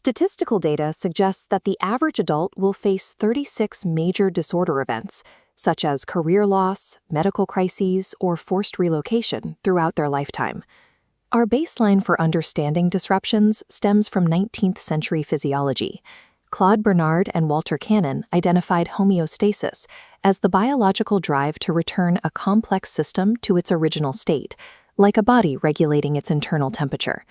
Statistical data suggests that the average adult will face 36 major disorder events, such as career loss, medical crises, or forced relocation throughout their lifetime. Our baseline for understanding disruptions stems from 19th century physiology. Claude Bernard and Walter Cannon identified homeostasis as the biological drive to return a complex system to its original state, like a body regulating its internal temperature.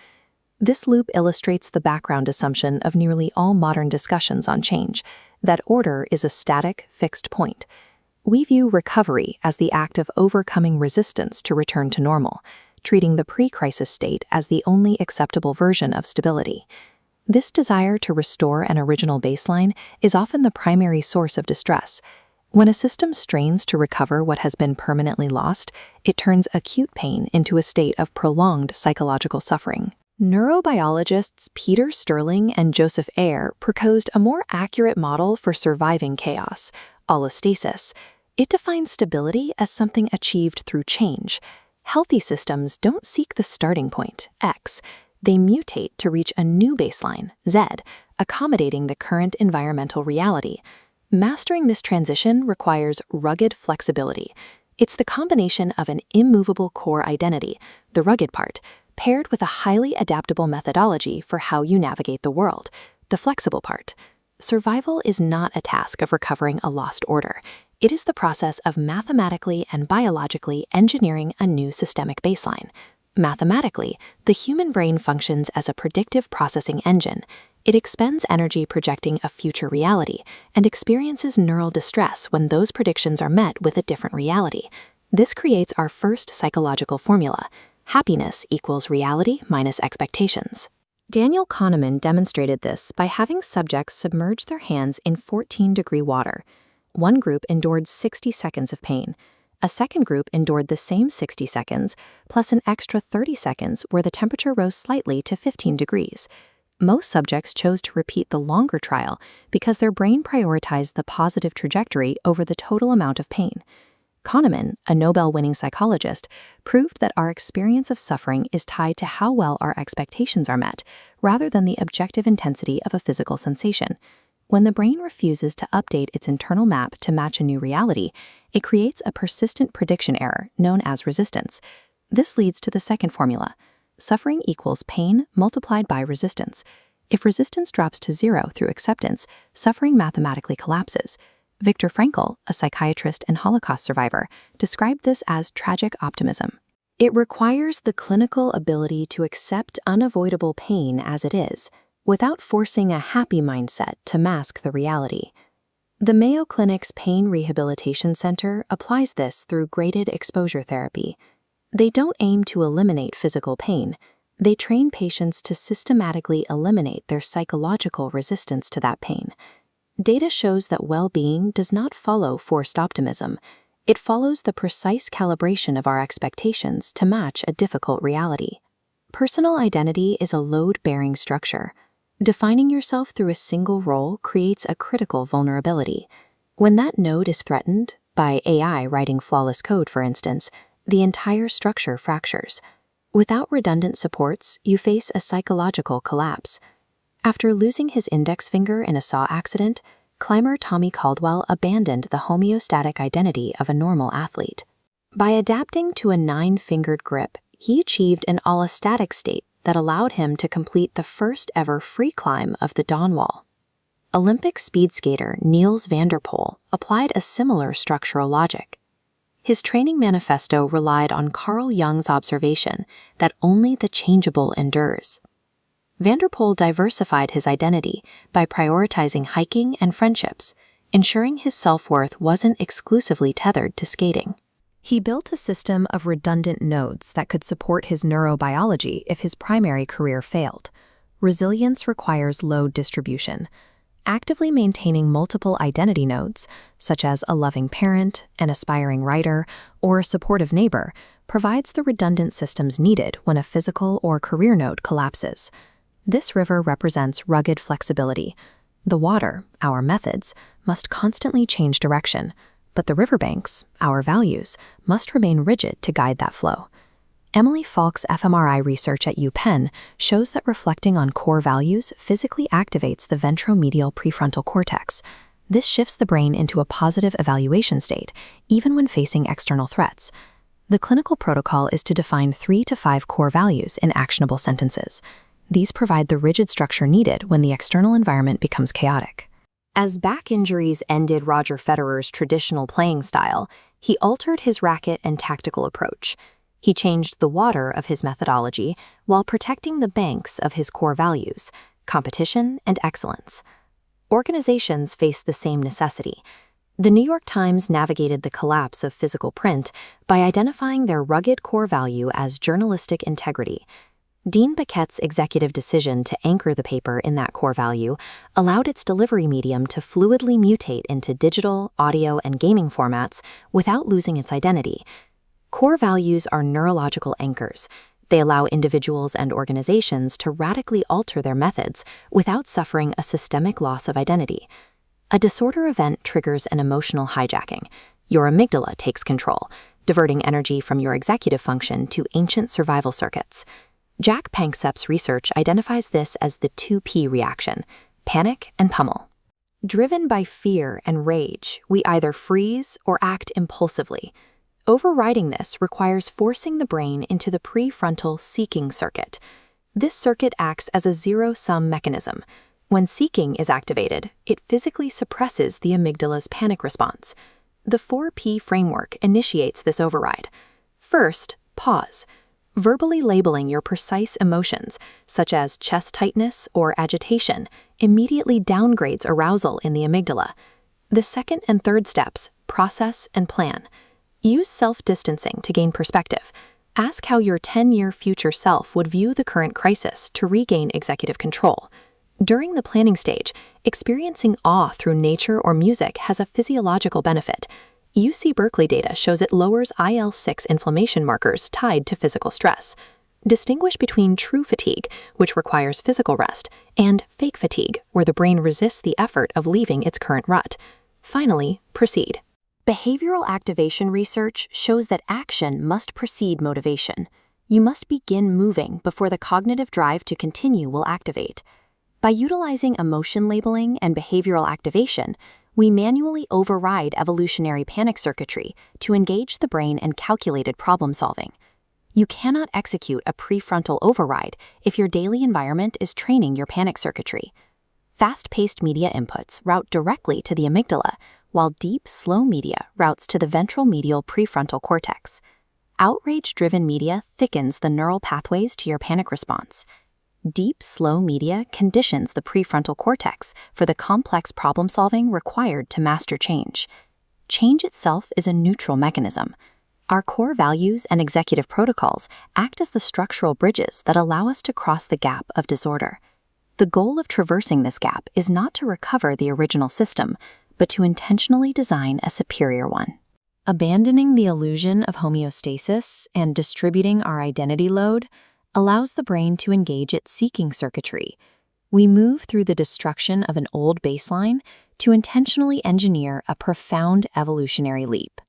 This loop illustrates the background assumption of nearly all modern discussions on change, that order is a static, fixed point. We view recovery as the act of overcoming resistance to return to normal, treating the pre-crisis state as the only acceptable version of stability. This desire to restore an original baseline is often the primary source of distress. When a system strains to recover what has been permanently lost, it turns acute pain into a state of prolonged psychological suffering. Neurobiologists Peter Sterling and Joseph Eyre proposed a more accurate model for surviving chaos, allostasis. It defines stability as something achieved through change. Healthy systems don't seek the starting point, X. They mutate to reach a new baseline, Z, accommodating the current environmental reality. Mastering this transition requires rugged flexibility. It's the combination of an immovable core identity, the rugged part, paired with a highly adaptable methodology for how you navigate the world, the flexible part. Survival is not a task of recovering a lost order. It is the process of mathematically and biologically engineering a new systemic baseline. Mathematically, the human brain functions as a predictive processing engine. It expends energy projecting a future reality and experiences neural distress when those predictions are met with a different reality. This creates our first psychological formula: happiness equals reality minus expectations. Daniel Kahneman demonstrated this by having subjects submerge their hands in 14-degree water. One group endured 60 seconds of pain. A second group endured the same 60 seconds, plus an extra 30 seconds where the temperature rose slightly to 15 degrees. Most subjects chose to repeat the longer trial because their brain prioritized the positive trajectory over the total amount of pain. Kahneman, a Nobel-winning psychologist, proved that our experience of suffering is tied to how well our expectations are met, rather than the objective intensity of a physical sensation. When the brain refuses to update its internal map to match a new reality, it creates a persistent prediction error known as resistance. This leads to the second formula: suffering equals pain multiplied by resistance. If resistance drops to zero through acceptance, suffering mathematically collapses. Viktor Frankl, a psychiatrist and Holocaust survivor, described this as tragic optimism. It requires the clinical ability to accept unavoidable pain as it is, without forcing a happy mindset to mask the reality. The Mayo Clinic's Pain Rehabilitation Center applies this through graded exposure therapy. They don't aim to eliminate physical pain. They train patients to systematically eliminate their psychological resistance to that pain. Data shows that well-being does not follow forced optimism. It follows the precise calibration of our expectations to match a difficult reality. Personal identity is a load-bearing structure. Defining yourself through a single role creates a critical vulnerability. When that node is threatened, by AI writing flawless code for instance, the entire structure fractures. Without redundant supports, you face a psychological collapse. After losing his index finger in a saw accident, climber Tommy Caldwell abandoned the homeostatic identity of a normal athlete. By adapting to a 9-fingered grip, he achieved an allostatic state that allowed him to complete the first ever free climb of the Dawn Wall. Olympic speed skater Niels van der Poel applied a similar structural logic. His training manifesto relied on Carl Jung's observation that only the changeable endures. Van der Poel diversified his identity by prioritizing hiking and friendships, ensuring his self-worth wasn't exclusively tethered to skating. He built a system of redundant nodes that could support his neurobiology if his primary career failed. Resilience requires load distribution. Actively maintaining multiple identity nodes, such as a loving parent, an aspiring writer, or a supportive neighbor, provides the redundant systems needed when a physical or career node collapses. This river represents rugged flexibility. The water, our methods, must constantly change direction, but the riverbanks, our values, must remain rigid to guide that flow. Emily Falk's fMRI research at UPenn shows that reflecting on core values physically activates the ventromedial prefrontal cortex. This shifts the brain into a positive evaluation state, even when facing external threats. The clinical protocol is to define 3 to 5 core values in actionable sentences. These provide the rigid structure needed when the external environment becomes chaotic. As back injuries ended Roger Federer's traditional playing style, he altered his racket and tactical approach. He changed the water of his methodology while protecting the banks of his core values, competition and excellence. Organizations face the same necessity. The New York Times navigated the collapse of physical print by identifying their rugged core value as journalistic integrity. Dean Beckett's executive decision to anchor the paper in that core value allowed its delivery medium to fluidly mutate into digital, audio, and gaming formats without losing its identity. Core values are neurological anchors. They allow individuals and organizations to radically alter their methods without suffering a systemic loss of identity. A disorder event triggers an emotional hijacking. Your amygdala takes control, diverting energy from your executive function to ancient survival circuits. Jack Panksepp's research identifies this as the 2P reaction: panic and pummel. Driven by fear and rage, we either freeze or act impulsively. Overriding this requires forcing the brain into the prefrontal seeking circuit. This circuit acts as a zero-sum mechanism. When seeking is activated, it physically suppresses the amygdala's panic response. The 4P framework initiates this override. First, pause. Verbally labeling your precise emotions, such as chest tightness or agitation, immediately downgrades arousal in the amygdala. The second and third steps, process and plan. Use self-distancing to gain perspective. Ask how your 10-year future self would view the current crisis to regain executive control. During the planning stage, experiencing awe through nature or music has a physiological benefit. UC Berkeley data shows it lowers IL-6 inflammation markers tied to physical stress. Distinguish between true fatigue, which requires physical rest, and fake fatigue, where the brain resists the effort of leaving its current rut. Finally, proceed. Behavioral activation research shows that action must precede motivation. You must begin moving before the cognitive drive to continue will activate. By utilizing emotion labeling and behavioral activation, we manually override evolutionary panic circuitry to engage the brain in calculated problem solving. You cannot execute a prefrontal override if your daily environment is training your panic circuitry. Fast-paced media inputs route directly to the amygdala, while deep, slow media routes to the ventromedial prefrontal cortex. Outrage-driven media thickens the neural pathways to your panic response. Deep, slow media conditions the prefrontal cortex for the complex problem-solving required to master change. Change itself is a neutral mechanism. Our core values and executive protocols act as the structural bridges that allow us to cross the gap of disorder. The goal of traversing this gap is not to recover the original system, but to intentionally design a superior one. Abandoning the illusion of homeostasis and distributing our identity load allows the brain to engage its seeking circuitry. We move through the destruction of an old baseline to intentionally engineer a profound evolutionary leap.